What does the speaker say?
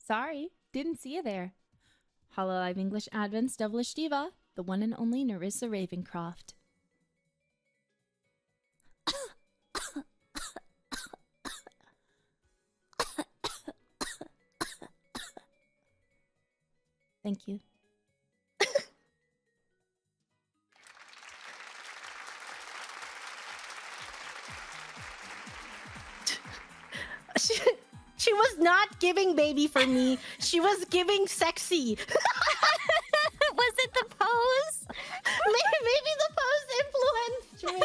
Sorry, didn't see you there. Hololive English Advent's Devilish Diva, the one and only Nerissa Ravencroft. Thank you. She was not giving baby for me. She was giving sexy. Was it the pose? Maybe the pose influenced me.